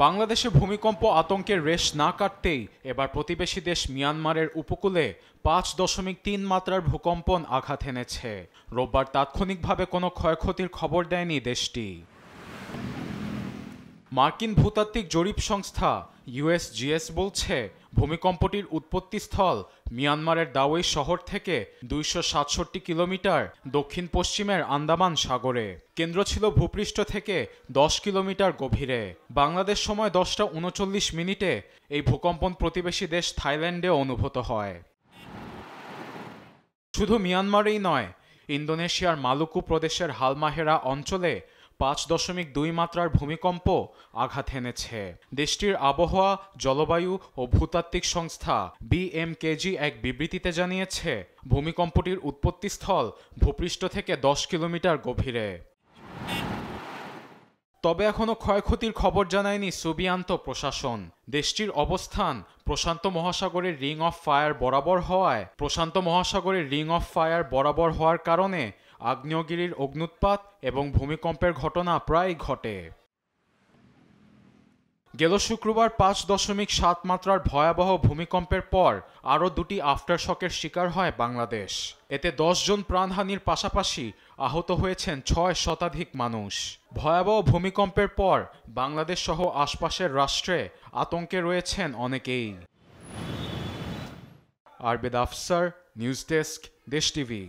বাংলাদেশে ভূমিকম্প আতঙ্কের রেশ না কাটতেই এবার প্রতিবেশী দেশ মিয়ানমারের উপকূলে 5.3 মাত্রার ভূকম্পন আঘাত এনেছে। রোববার তাৎক্ষণিকভাবে কোনো ক্ষয়ক্ষতির খবর দেয়নি দেশটি। মার্কিন ভূতাত্ত্বিক জরিপ সংস্থা ইউএসজিএস বলছে, ভূমিকম্পটির উৎপত্তিস্থল মিয়ানমারের দাওয়াই শহর থেকে 267 কিলোমিটার দক্ষিণ পশ্চিমের আন্দামান সাগরে। কেন্দ্র ছিল ভূপৃষ্ঠ থেকে 10 কিলোমিটার গভীরে। বাংলাদেশ সময় 10:39 এই ভূকম্পন প্রতিবেশী দেশ থাইল্যান্ডে অনুভূত হয়। শুধু মিয়ানমারেই নয়, ইন্দোনেশিয়ার মালুকু প্রদেশের হালমাহেরা অঞ্চলে 5.2 মাত্রার ভূমিকম্প আঘাত এনেছে। দেশটির আবহাওয়া, জলবায়ু ও ভূতাত্ত্বিক সংস্থা বিএমকেজি এক বিবৃতিতে জানিয়েছে, ভূমিকম্পটির উৎপত্তিস্থল ভূপৃষ্ঠ থেকে 10 কিলোমিটার গভীরে। তবে এখনও ক্ষয়ক্ষতির খবর জানায়নি সুবিয়ান্ত প্রশাসন। দেশটির অবস্থান প্রশান্ত মহাসাগরের রিং অফ ফায়ার বরাবর হওয়ার কারণে আগ্নেয়গিরির অগ্ন্যুৎপাত এবং ভূমিকম্পের ঘটনা প্রায়ই ঘটে। গেল শুক্রবার 5.7 মাত্রার ভয়াবহ ভূমিকম্পের পর আরও দুটি আফটারশকের শিকার হয় বাংলাদেশ। এতে 10 জন প্রাণহানির পাশাপাশি আহত হয়েছেন 6 শতাধিক মানুষ। ভয়াবহ ভূমিকম্পের পর বাংলাদেশ সহ আশপাশের রাষ্ট্রে আতঙ্কে রয়েছেন অনেকেই। আরবেদ আফসার, নিউজ ডেস্ক, দেশ টিভি।